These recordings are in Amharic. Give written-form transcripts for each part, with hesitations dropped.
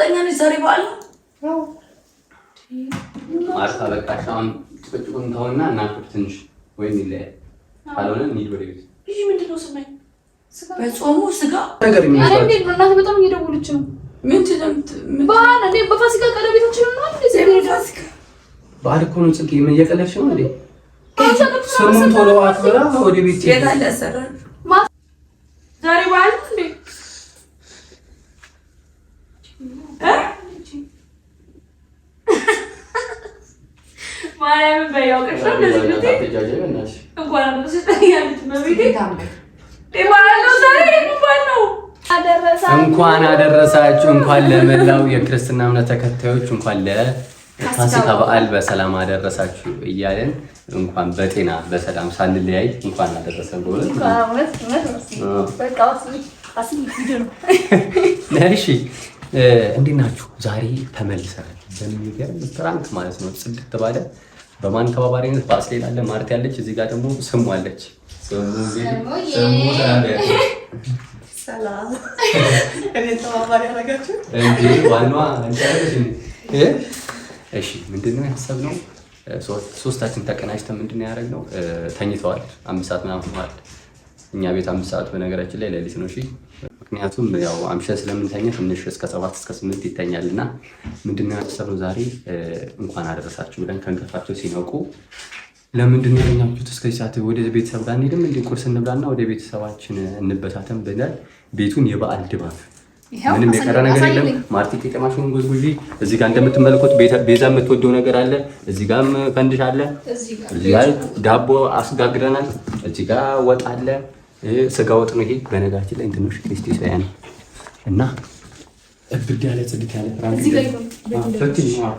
እርግጠኛ ነሽ ዛሬ በዓል ነው? ማርታ በቃ አሁን ጭቅጭቁን ተውና እናንተ ትንሽ ወይም ይለያል ካልሆነ እንሂድ ወደ ቤት። ይሄ ምንድን ነው ስማኝ? በጾሙ ስጋ ነገር የሚመስለው እንዴ ነው? እናት በጣም እየደወለች ነው። በዓል እንዴ በፋሲካ ቀለቤታችን ነው እንዴ? ፋሲካ በዓል እኮ ነው። ጽጌ ምን እየቀለድሽ ነው እንዴ? ስሙን ቶሎ አክብራ ወደ ቤት የታለ ያሰራል? ዛሬ በዓል ነው እንዴ? ማርያምን በያው ከሻ እንደዚህ ነው ታተጃጀበናሽ እንኳን ነው ስለያለች በቤቴ ታምክ በዓል ነው ዛሬ ነው። እንኳን አደረሳችሁ። እንኳን ለመላው የክርስትና እምነት ተከታዮች እንኳን ለፋሲካ በዓል በሰላም አደረሳችሁ እያለን እንኳን በጤና በሰላም ሳንለያይ እንኳን አደረሰን። እሺ እንዴት ናችሁ? ዛሬ ተመልሰናል በሚገርም ፕራንክ ማለት ነው። ጽድት ባለ በማን ተባባሪነት ባስሌል አለ ማርት ያለች እዚህ ጋር ደግሞ ስሙ አለች። ሰላም እኔ ተባባሪ አደረጋችሁ እንዴ? ዋናዋ እሺ ምንድነው ያሰብነው? ሶስታችን ተቀናጅተን ምንድነው ያደረግነው? ተኝተዋል 5 ሰዓት ምናምን ሆኗል። እኛ ቤት 5 ሰዓት በነገራችን ላይ ሌሊት ነው። እሺ ምክንያቱም ያው አምሸን ስለምንተኛ ትንሽ እስከ 7 እስከ 8 ይተኛልና ምንድነው ያሰብነው ዛሬ እንኳን አደረሳችሁ ብለን ከእንቅልፋቸው ሲነቁ ለምንድነው ያኛችሁት እስከዚህ ሰዓት ወደ ቤተሰብ ጋር እንሄድም እንደ ቁርስ እንብላና ወደ ቤተሰባችን እንበታተን ብለን ቤቱን የበዓል ድባብ ምንም የቀረ ነገር የለም። ማርቲ ቄጠማሽን ጎዝጉዢ። እዚህ ጋር እንደምትመለከቱት ቤዛ የምትወደው ነገር አለ። እዚህ ጋርም ፈንድሽ አለ። እዚህ ጋር ዳቦ አስጋግረናል። እዚህ ጋር ወጥ አለ። ስጋ ወጥ ነው ይሄ። በነገራችን ላይ እንትንሽ ክሪስቲ ሳያን እና እብድ ያለ ጽድት ያለ ፍራንክ እዚህ ጋር ፈትሽ ነው።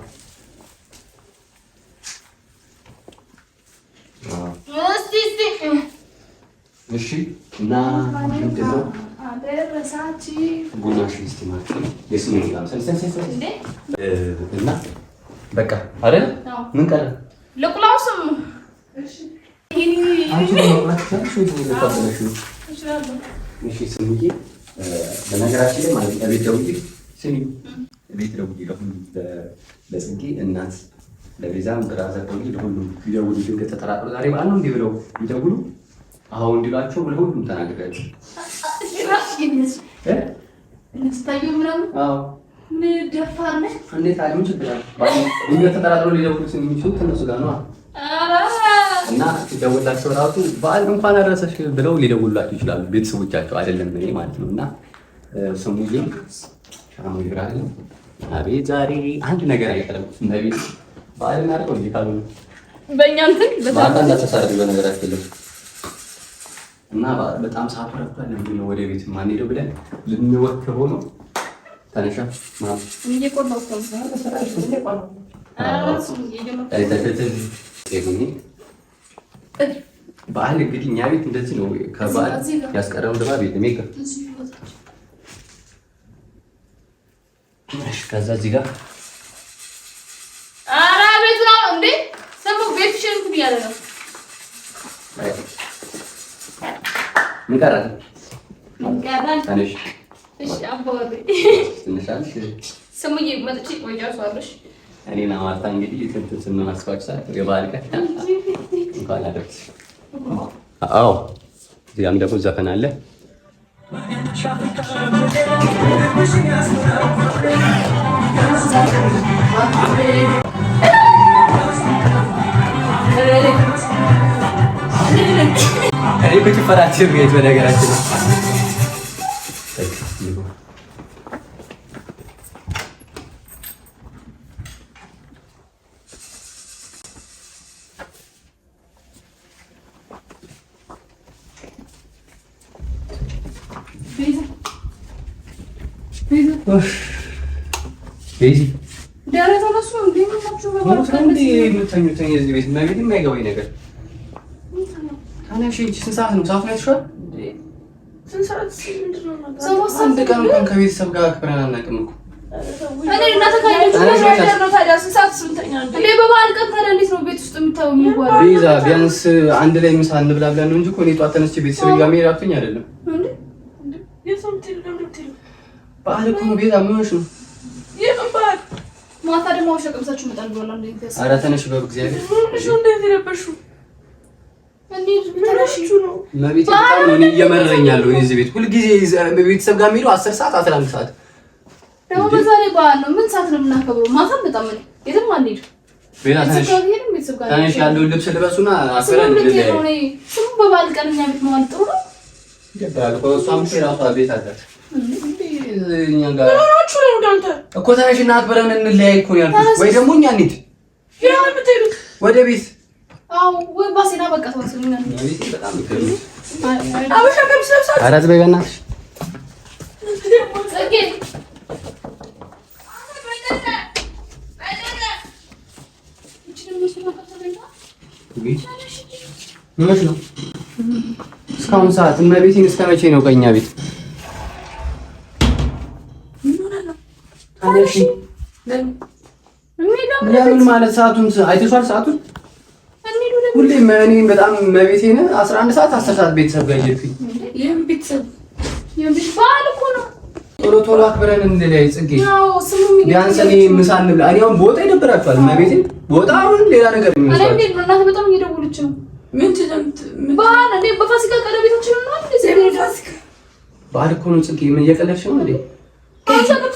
እሺ እና ምንድነው አደረሳቺ ቡናሽ እስቲ ማለት ነው የስሙ ጋር እና በቃ አይደል? ምን ቀረ ለቁላውስም እሺ አንቺ ነው ማጥፋት ነው። እሺ ስሙዬ በነገራችን ላይ ማለት ነው ቤት ደውዬ ስሚ ቤት ደውዬ ለጽጌ እናት ለቤዛም ብራዘር ደውዬ ለሁሉም ይደውሉ ድንገት ተጠራጥረው ዛሬ በዓል ነው እንዴ ብለው ይደውሉ አሁን እንዲላቸው ለሁሉም ተናግሬያለሁ። እንስታዩ ምናምን ምን ደፋር ነህ እንዴት አይደለም ችግር አለ ድንገት ተጠራጥረው ሊደውሉ የሚችሉት እነሱ ጋር ነው እና ሲደውላቸው ራሱ በዓል እንኳን አደረሰሽ ብለው ሊደውላችሁ ይችላሉ ቤተሰቦቻቸው አይደለም እኔ ማለት ነው። እና ስሙዬ ሻሙ ይራል አቤት ዛሬ አንድ ነገር አይቀርም እንደቤት በዓል እናድርገው እንዴ ካሉ በእኛ እንትን በጣም እንዳተሳረዱ በነገራችን ላይ እና በጣም ሰዓት ረፍቷል። ለምን ወደ ቤት ማን ሄደው ብለን ልንወክር ሆኖ ተነሻ ማለት እየቆላው ነው በዓል እንግዲህ እኛ ቤት እንደዚህ ነው። ከበዓል ያስቀረውን ድባብ ቤት ሜከር ከዛ እዚህ ጋር ኧረ ቤት ነው እንዴ ሰሙ ቤት ሽንኩ ያለ ነው። ምን ቀረ? ትንሽ እሺ አባወሪ ትንሽ ስሙዬ መጥቼ ቆያሷለሽ። እኔና ማርታ እንግዲህ የትንትን ስናስፋጭ የበዓል ቀን እንኳን አደረሰሽ። አዎ እዚያም ደግሞ ዘፈን አለ። እኔ በጭፈራችን ቤት በነገራችን ቤዚ ደረታ ለሱ እንዴ ምናችሁ እዚህ ቤት ማግኘት የማይገባኝ ነገር ታናሽ እንጂ ስንት ሰዓት ነው? ሰዓት ላይ ተሽዋል። ስንት ሰዓት ምንድነው? አንድ ቀን እንኳን ከቤተሰብ ጋር አክብረን አናውቅም እኮ እኔ እናተ ካለች ነው ታዲያ ስንት ሰዓት ስንተኛ እንዴ? በበዓል ቀን ታዲያ እንዴት ነው ቤት ውስጥ የሚዋለው? ቤዛ ቢያንስ አንድ ላይ ምሳ እንብላ ብለን ነው እንጂ እኮ እኔ ጠዋት ተነስቼ ቤተሰብ ጋር መሄድ አቅቶኝ አይደለም። በዓል እኮ ነው ቤዛ ምን ሆነሽ ነው? ማታ ደግሞ አውሸቀምሳችሁ መጣል ብሏል። አንዴ ተሰ ኧረ ተነሽ በእግዚአብሔር እሺ እንዴት ይረበሹ እንዴ ተነሽቹ ነው መቤት በጣም ነው እየመረረኝ ያለው እዚህ ቤት ሁልጊዜ ቤተሰብ ጋር የሚሄደው 10 ሰዓት 11 ሰዓት ደግሞ በዛሬ በዓል ነው። ምን ሰዓት ነው የምናከብረው? ማታም በጣም ነው የትም አንሄድ ቤላ ተነሽ ተነሽ ያለውን ልብስ ልበሱና አፈራን እንደዚህ ስሙ በበዓል ቀን እኛ ቤት መዋል ጥሩ ነው ይገባል እኮ እሷም የራሷ ቤት አላት እኛ ጋር ምናችሁ ነው ዳንተ እኮ ተነሽና አክብረን እንለያይ እኮ ያልኩት ወይ ደግሞ እኛ እንሂድ ያ ምትሄዱት ወደ ቤት አው ወይ ባሴና በቃ ተወሰኑኛ ቤት በጣም ይከብዳል አበሻ ቀሚስ ለብሳችሁ አራት በይ በእናትሽ ጽጌ ምን ነው እስካሁን ሰዓት እመቤቴን እስከ መቼ ነው ቀኛ ቤት ታነሺ ለምን ማለት ሰዓቱን አይተሻል ሰዓቱን ሁሌም እኔ በጣም እመቤቴን 11 ሰዓት 10 ሰዓት ቤተሰብ ጋር እየሄድኩኝ ይሄን ቤተሰብ በዓል እኮ ነው ቶሎ አክብረን እንለያይ ጽጌ ያው ስሙ ቢያንስ እኔ ምሳ እንብላ እኔ አሁን ቦታ ይደብራችኋል እመቤቴን ቦታ አሁን ሌላ ነገር የሚመስላችሁ እንዴ ነው እናት በጣም እየደወለች ነው ምን ትዘምት በዓል እንዴ በፋሲካ ቀለቤታችን ነው እንዴ ፋሲካ በዓል እኮ ነው ጽጌ ምን እየቀለድሽ ነው እንዴ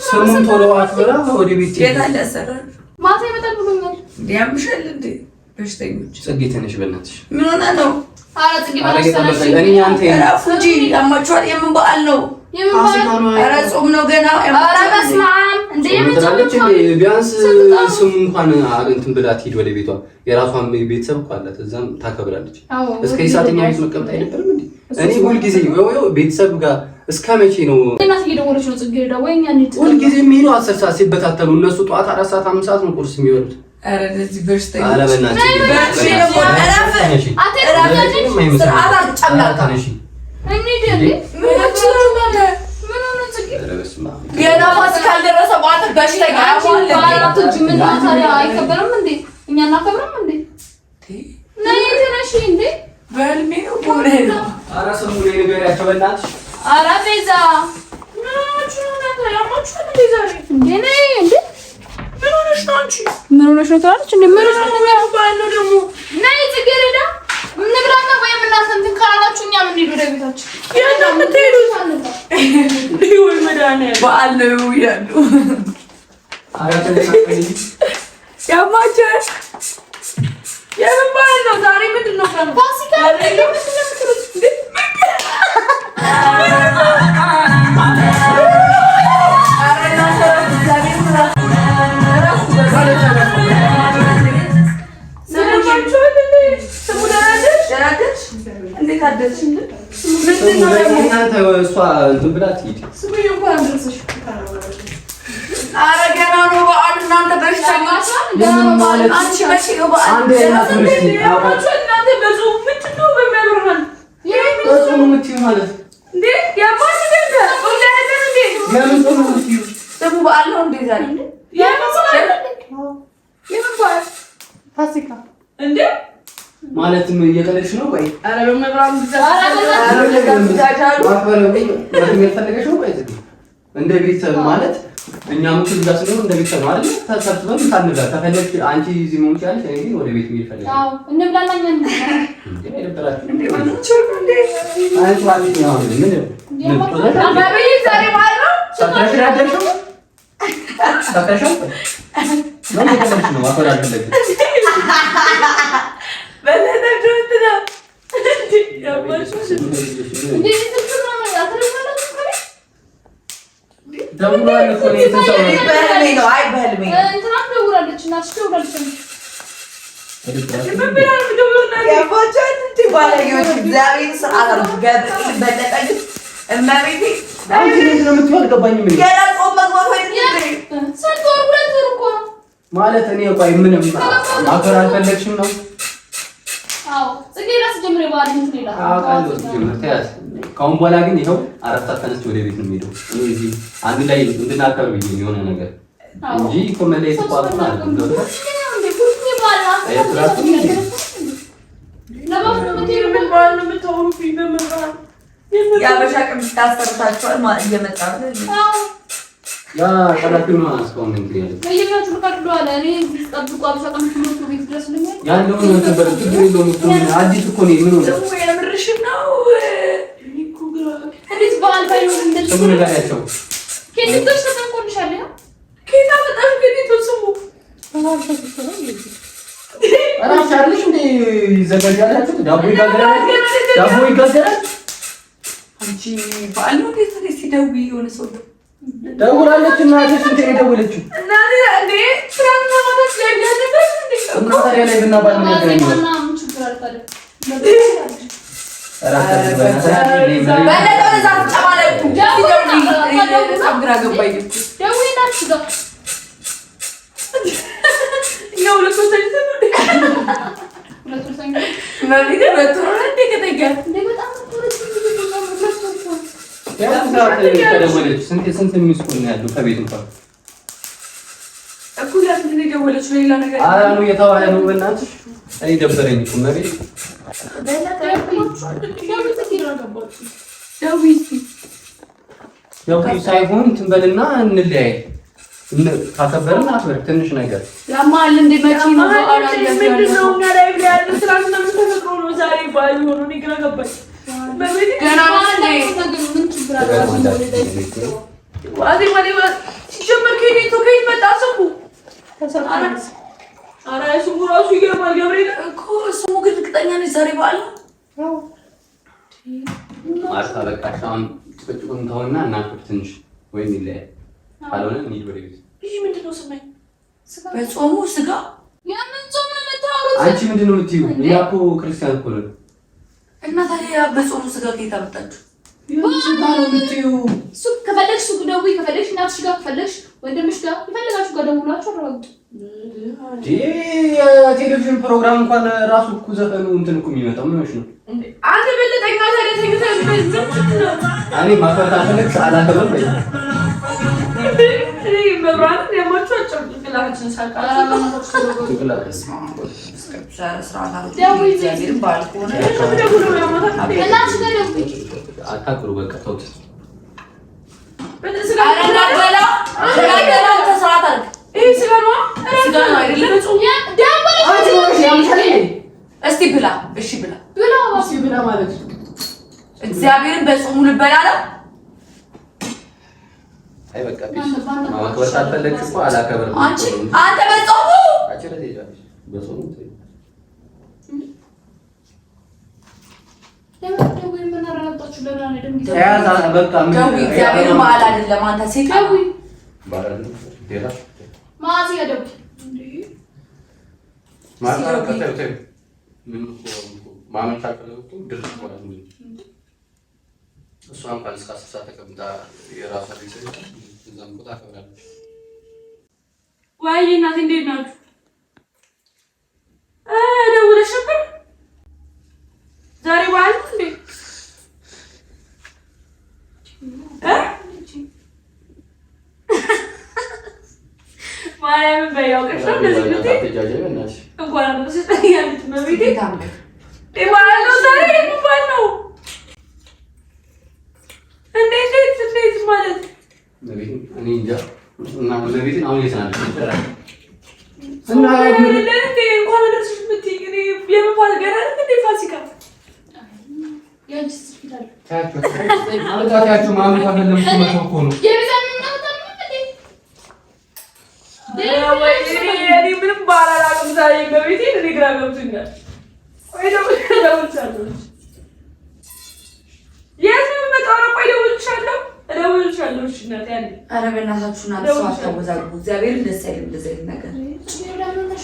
ስሙን ቶሎ አክብራ ወደ ቤት የታለ ያሰራል ማታ ይመጣል ብሎኛል ሊያምሻል እንዴ በሽተኞች ጽጌ ተነሽ በእናትሽ ምን ሆነ ነው ኧረ ጽጌ ባላስተናሽ እኔ አንተ ፉጂ ያማችኋል የምን በዓል ነው ኧረ ጾም ነው ገና ኧረ በስመ አብ እንዴ የምትላለች ቢያንስ ስሙ እንኳን እንትን ብላ ትሄድ ወደ ቤቷ የራሷን ቤተሰብ እኮ አላት እዛም ታከብራለች እስከ ሰዓተኛ ቤት መቀመጥ አይነበርም እንዴ እኔ ሁልጊዜ ቤተሰብ ጋር እስከ መቼ ነው እናት እየደወለች ነው ጽጌረዳ ወይኛ እንዴት ሁልጊዜ የሚሄደው 10 ሰዓት ሲበታተኑ እነሱ ጠዋት 4 ሰዓት 5 ሰዓት ነው ቁርስ የሚበሉት ኧረ ለዚህ በሽተኛ ኧረ በእናትሽ ገና ፋሲካ አልደረሰ በኋላ በሽተኛ አይከበርም እንዴ እኛ እናከብርም እንዴ ነይ ተነሺ እንዴ በህልሜ ነው ቦሌ ነው ኧረ ስሙ ላይ ንገሪያቸው በእናትሽ ኧረ ቤዛ ምን ሆናችሁ ነው ያማችኋል እንዴ ዛሬ እንዴ ነይ እንዴ ምን ሆነሽ ነው አንቺ ምን ሆነሽ ነው ታለች እንዴ ምን ሆነሽ ነው ባል ነው ደግሞ ነይ ጽጌረዳ እንብላና ወይ እናንተን ካላላችሁ እኛ ምን ሄዱ ወደ ቤታችን ያና ምትሄዱት ወይ መድኃኒዓለም በዓል ነው ይላሉ ኧረ ተነሽ ያማችኋል የምን በዓል ነው ዛሬ ምንድን ነው ቀኑ ፋሲካ ምንድን ነው የምትሉት እንዴት አደረሽ እናንተ እሷ እንትን ብላ ትሄድ ስሙኝ እንኳን አደረሰሽ ኧረ ገና ነው በዓል እናንተ በሽተኞች አንቺ መቼ ነው በዓል እናንተ በጾም ምንድን ነው በሚያበራል በጾም የምትይው ማለት እንዴ ያማን እንዴ ጾም ያለን እንዴ ለምን ጾም የምትይው ደግሞ በዓል ነው እንዴ ዛሬ የምን በዓል ፋሲካ እንዴ ማለትም እየቀለድሽ ነው ወይ ኧረ በመብራን እንደ ቤተሰብ ማለት እኛም እዚህ ጋር ስለሆነ እንደ ቤተሰብ ማለት ተሰብስበን ታንጋ ተፈለክ አንቺ እዚህ መሆን ይችላል እኔ ግን ወደ ቤት መሄድ ፈልጋለሁ አዎ እንብላላኛ እንዴ እንዴ አንቺ ማለት ነው ምን አባዬ ዛሬ በዓል ነው ተከራደርሽው ምን ተከራደርሽ ነው አፈራሽ ለግ በለደድኩት ነው ያማሽ እንዴ ትክክል ነው ያተረፈለ ደውሏል እኮ ነው የተሰራው በህልሜ ነው አይ በህልሜ እንትና ደውላለች እና ደውላለች ምን ብላል ደውልና ያማቻን እንት ባለጌዎች እግዚአብሔር ሰዓት አርጋት በለጠኝ እማቤቴ አንቺ ምን ነው የምትወል ገባኝ ምን ገና ጾም መግባት ወይ ስንት ወር ሁለት ወር እኮ ነው ማለት እኔ ቆይ ምንም ማፈር አልፈለግሽም ነው አዎ ጽጌረዳ ጀምሬ በዓል እንትን ይላል አውቃለሁ ጀምር ተያዝ ካሁን በኋላ ግን ይኸው አራት ሰዓት ተነስቼ ወደ ቤት ነው የምሄደው እዚህ አንድ ላይ እንድናከር ብዬ የሆነ ነገር እንጂ እኮ መለየት ቋጥና አይደለም የአበሻ ቀሚስ ታሰርታችኋል እየመጣ ያ ቀላፊው ነው አስቆም እንዴ ለየኛችሁ ልቀርዱ አለ እኔ ጠብቁ አብሻ ቀምሽ ነው ቤት ድረስ ለምን ያለው ነው ተበረ ትግሬ ነው አዲስ እኮ ነው ምን ነው የምርሽ ነው እኮ ግራ እንዴት ባል ባይሆን እንደዚህ ምን ጋር ያቸው ከዚህ ድረስ ተንቆልሻለ ከዛ በጣም ከዚህ ተሰሙ አራሽ አይደልሽ እንዴ ይዘጋጃላችሁ ዳቦ ይጋገራል አንቺ ባል ነው ከዚህ ሲደውይ የሆነ ሰው ደውላለች እና እንት የደወለችው እና እንዴ ፍራንክ ማለት ያያለበት እንዴ እና ታዲያ ላይ ብናባል ምን ያገኛል እና ምን ችግር አለ ስንት የሚስኩን ያለው ከቤት እንኳን እኩል እንትን የደወለችው ሌላ ነገር ኧረ ነው እየተባለ ነው በእናትሽ አይ ደበረኝ እኮ መቤት ያው ሳይሆን ትንበልና እንለያይ ካከበርን አክብር ትንሽ ነገር ያማል እንደ መጪ ነው ምንድነው እና ላይ ያለ ስራና ምን ተፈጥሮ ነው ዛሬ ባል ሆኖ ነው ግራ ገባኝ በቤት ገና ምን ችግር አለ ዋዚ ማዲ ሲጀመር ከኔ ከየት መጣ ስሙ ኧረ ስሙ ራሱ ይገርማል ገብርኤል እኮ ስሙ ግን እርግጠኛ ነኝ ዛሬ በዓል ነው ማርታ በቃ አሁን ጭቅጭቁን ተውና እናክብር ትንሽ ወይም ይለያይ ካልሆነ እንሂድ ወደ ቤት ይሄ ምንድነው ስማኝ በጾሙ ስጋ ያንን ጾም ነው የምታወሩት አንቺ ምንድነው የምትይው እኛ እኮ ክርስቲያን እኮ ነን እና ታዲያ በጾሙ ስጋ ከየት አመጣችሁ ስጋ ነው የምትይው ሱቅ ከፈለግሽ ሱቅ ደውይ ከፈለግሽ እናትሽ ጋር ከፈለግሽ ወንድምሽ ጋር ይፈልጋችሁ ጋር ደውላችሁ አረጋግጡ የቴሌቪዥን ፕሮግራም እንኳን ራሱ እኮ ዘፈኑ እንትን እኮ የሚመጣው ምን ነው አንተ በለጠኛ ታዲያ ተኝተህ እኔ ማፈታ ፈለግሽ አላከበም በይ እኔ መብራት ያማችሁ ጭንቅላታችን ሳቃችሁ ጭንቅላትስ አታቅሩ በቃ ተውት እስቲ ብላ እሺ ብላ ማለት እግዚአብሔርን በጾሙ ልበላ ነው አይ በቃ ማክበር ካልፈለግሽ እኮ አላከብርም አንተ በጾሙ በጾሙ እግዚአብሔር በዓል አይደለም አንተ ሴት እሷ እንኳን እስከ 10 ሰዓት ተቀምጣ የራሷ ቤት እዛም ቦታ አከብራለች። ወይ እናቴ እንዴት ናችሁ? ደውለሽ ነበር ዛሬ በዓል እንዴ? ማርያምን በያው ቀርቶ እንደዚህ ነው እንኳን አደረሰሽ ያሉት መቤቴ በዓል ነው ዛሬ በዓል ነው እንዴት ማለት እኔ እንጃ እና ለቤት አሁን እየተናደድኩ ይችላል እና ለእንዴ እንኳን አደረሰሽ የምትይኝ እኔ የመፋል ገና እንዴ ፋሲካ ያንቺስ ይላል ታያችሁ ማምን ካፈለምኩ መተው እኮ ነው እኔ ምንም ባላላቅም ዛሬ በቤቴ እኔ ግራ ገብቶኛል ወይ ደውልቻለሁ የት ነው የምመጣው ነው ቆይ እደውልልሻለሁ እሺ እናቴ ያለ ኧረ በእናታችሁ እናት ሰው አታወዛግቡ እግዚአብሔርን ደስ አይልም እንደዚህ አይነት ነገር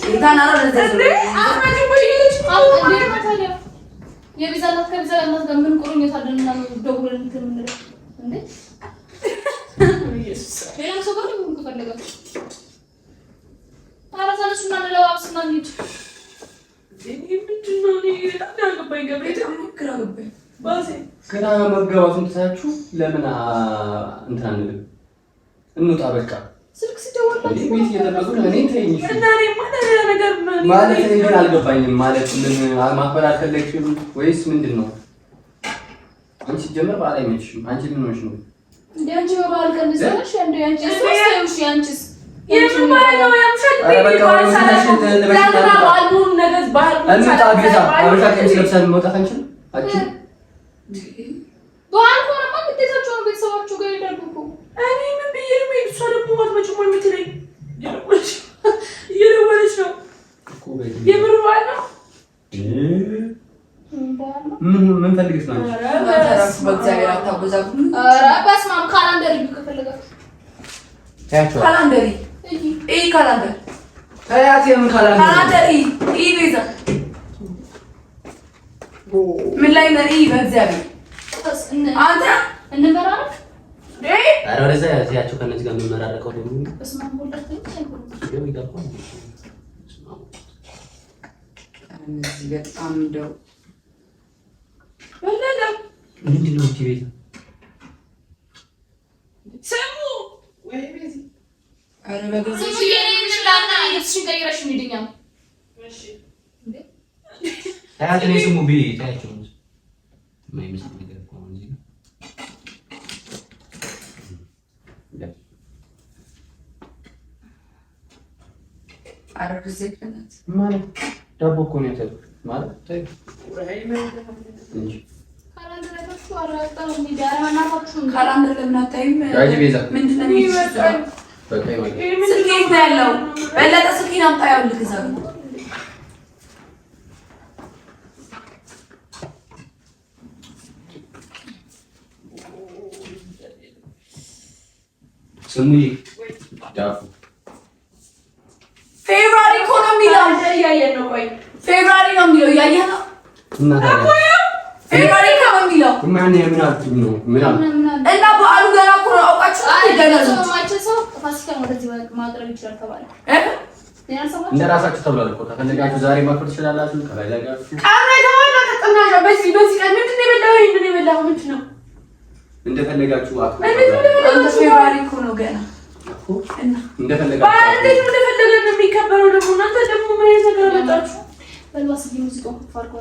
ጌታን አረ ለዚህ አማጂ ወይ የቢዛላት ከቢዛላት ጋር ምን ቁርኝት አለና ነው ደውለን እንትን ምን እንዴ ኢየሱስ ሌላ ሰው ጋር ምን ተፈልጋችሁ ታራዛለሽና ለዋብስና እንሂድ ምንድነው እኔ በጣም ያልገባኝ ገብርኤል ግራ ገባኝ ባሴ ገና መገባቱን ትታችሁ ለምን እንትን አንልም እንውጣ በቃ ስልክ ሲደወል ቤት እየጠበቁ እኔ ተይኝ እና እኔ ነገር ማለት እኔ ግን አልገባኝም ማለት ምን ማክበር አልፈለግሽም ወይስ ምንድን ነው አንቺ ጀመር ባላ አይመችሽም አንቺ ምን ሆነሽ ነው እንዴ በባል ቀን ሰሽ እንዴ አንቺ ሶስት ያንቺስ የምባለው ያምሻል ባልቡን ነገር ባልቡን አንተ አግዛ አበሻ ቀሚስ ለብሰን መውጣት አንችልም አችሁ ባልኮና ማግዴታቸው ቤተሰቦቻቸው ጋር ይደርጉ እኔ ምን ብዬ ነው የምትሰለው ወጥመጭ ሞኝ ምትለኝ የለወለሽ ነው የምር ባል ነው ምን ፈልግሽ ነው ተራስ በእግዚአብሔር አታጎዛጉ ኧረ በስመ አብ ካላንደር ይከፈልጋችሁ ታያችሁ ካላንደሪ እይ ካላንደር ታያት የምን ካላንደሪ እይ ቤዛ ምን ላይ ነሪ በእግዚአብሔር አንተ እንመራራ ኧረ ወደዛ ያያችሁ ከነዚህ ጋር እንመራረቀው ደግሞ በስመ አብ ወልደት እነዚህ በጣም እንደው ወለደ ምንድን ነው እቺ ቤት ሰሙ ወይ ቤት አረ በገዛ ስሙ የኔንላና የትሽን ቀይረሽ እንድኛው እሺ እንዴ ታያችሁ ነው ስሙ ቤት ታያችሁ ነው ማይመስል ነገር እኮ ነው እዚህ አረ በዘክነት ማለት ዳቦ እኮ ነው ያሰብኩት ማለት ታይ እንጂ ካላንደር ለምን አታይም? ምንድን ነው የሚመስለው? ስልኬት ነው ያለው። በለጠ ስልኬን አምጣ ያውልህ እዛ ነው። ስሙይ ዳፉ ፌብሩዋሪ እኮ ነው የሚለው እያየን ነው። ቆይ ፌብሩዋሪ ነው የሚለው እያየህ ነው እና ታዲያ ፌብሩዋሪ ነው የሚለው ማን የምናችሁ ነው ምናምን እና በዓሉ ገና እኮ ነው አውቃችሁ አይደለም ሰው ፋሲካ ወደዚህ ማቅረብ ይችላል ተባለ እንደ ራሳችሁ ተብሏል እኮ ተፈለጋችሁ ዛሬ ማክበር ትችላላችሁ ከፈለጋችሁ ቀረ ተባለ ተጠናሻ በዚህ ቀን ምንድን ነው የበላው ምንድን ነው የበላው ምንድን ነው እንደፈለጋችሁ አክብሩ አንተ ፌብሩዋሪ እኮ ነው ገና እኮ እንደፈለጋችሁ እንዴት እንደፈለገ ነው የሚከበረው ደግሞ እናንተ ደግሞ ምን ነገር አመጣችሁ በልዋስ ሙዚቃው ፋርቆ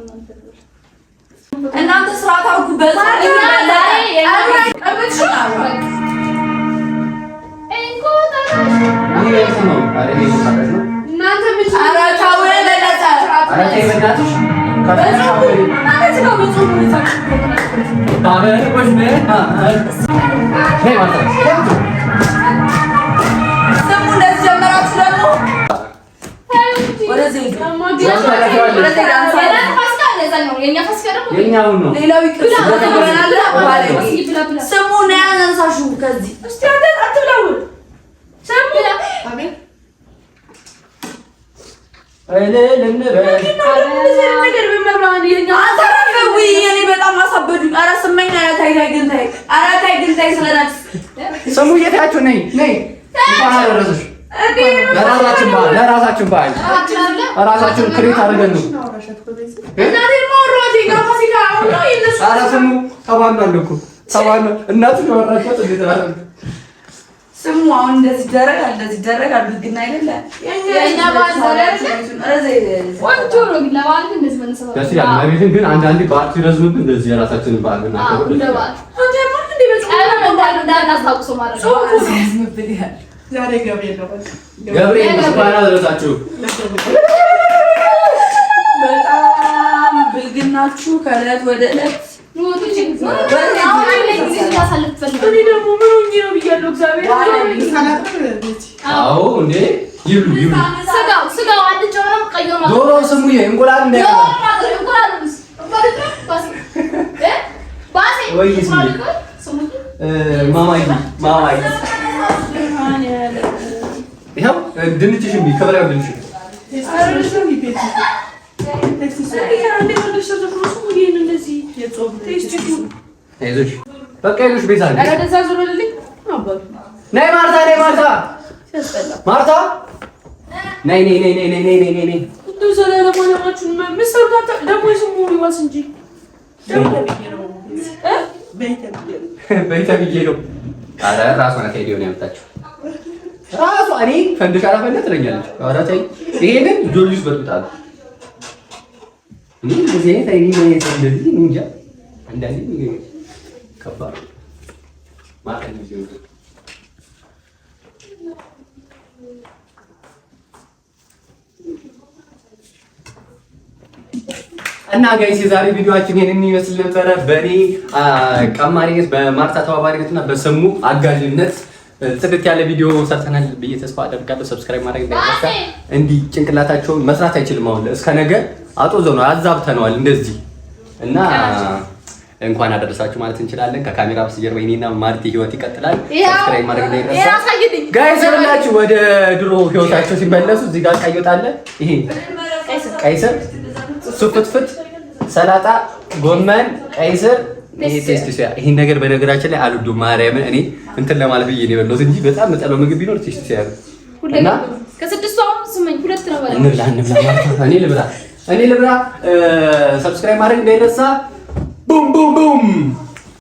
እናንተ ስርዓት አውቁ በዛሬ የኛውን ነው ሌላው ይቅርታ ስሙ ነው ያነሳሹ ከዚህ እስቲ አንተ አትብላው ስሙ አሜን ነገር በመብራን የኛ አሰራፈው የኔ በጣም አሳበዱኝ። ኧረ ስመኝ አራታይ ግን ታይ ስለናት ስሙ እየታያችሁ ነይ እንኳን አደረሰሽ ለራሳችን በዓል ራሳችን ክሬት አድርገን ነው እናቴ ማውራቴ ጋፋሲካ አውራ ይነሳ ኧረ ስሙ ተባሏል እኮ ተባሏል እናቱ ያወራችሁት እንዴት ነው ስሙ አሁን እንደዚህ ደረጋል ግን አይደለ የኛ ባል ወንጆ ነው ለባል እንደዚህ መነሳት ደስ ይላል ማለትም ግን አንዳንዴ በዓል ሲረዝምብን እንደዚህ የራሳችንን በዓል እናከብር እንደባል አንተ ማን እንደ በቃ እንዳታውቁ ማለት ነው ዛሬ ገብርኤል እንኳን አደረሳችሁ በጣም ብልግናችሁ ከእለት ወደ እለት አዎ እንዴ ይሉ ስጋው አልጫውንም ቀዩ ነው ዶሮ ስሙዬ እንቁላል እንዳይቀር ማማይ ይኸው ድንችሽም ከበላዩ ድንች በቃ ይሉሽ ቤዛ ነይ ማርታ ነይ በይተብዬ ነው ኧረ እራሷ ናት ሄዲዮ ነው ያመጣችው ራሷ እኔ ፈንድሻ አላፈንዳ ትለኛለች ኧረ ተይ ይሄንን ጆሊስ በጥብጣል እንደዚህ አይነት እንደዚህ እንጃ አንዳንዴ ከባድ እና ጋይስ የዛሬ ቪዲዮአችን ይሄንን ይመስል ነበረ። በኔ ቀማሪነት በማርታ ተባባሪነትና በስሙ አጋዥነት ጽድት ያለ ቪዲዮ ሰርተናል ብዬ ተስፋ አደርጋለሁ። ሰብስክራይብ ማድረግ እንዳይረሳ። እንዲህ ጭንቅላታቸውን መስራት አይችልም። አሁን እስከ ነገ አጦዘው ነው አዛብተነዋል እንደዚህ እና እንኳን አደረሳችሁ ማለት እንችላለን። ከካሜራ በስተጀርባ የኔና ማርቲ ህይወት ይቀጥላል። ሰብስክራይብ ማድረግ እንዳይረሳ ጋይስ። ይኸውላችሁ ወደ ድሮ ህይወታቸው ሲመለሱ እዚህ ጋር ቀይ ወጥ አለ። ይሄ ቀይ ስር፣ ፍትፍት፣ ሰላጣ፣ ጎመን፣ ቀይ ስር፣ ይሄ ቴስት ሶያ። ይሄን ነገር በነገራችን ላይ አልወዱም። ማርያም እኔ እንትን ለማለት ብዬ ነው የበላሁት እንጂ በጣም መጠለው ምግብ ቢኖር ቴስት ሶያ ነው። እና ከስድስቱ አሁን ስመኝ ሁለት ነው። እንብላ ማለት ነው። እኔ ልብላ። ሰብስክራይብ ማድረግ እንዳይረሳ።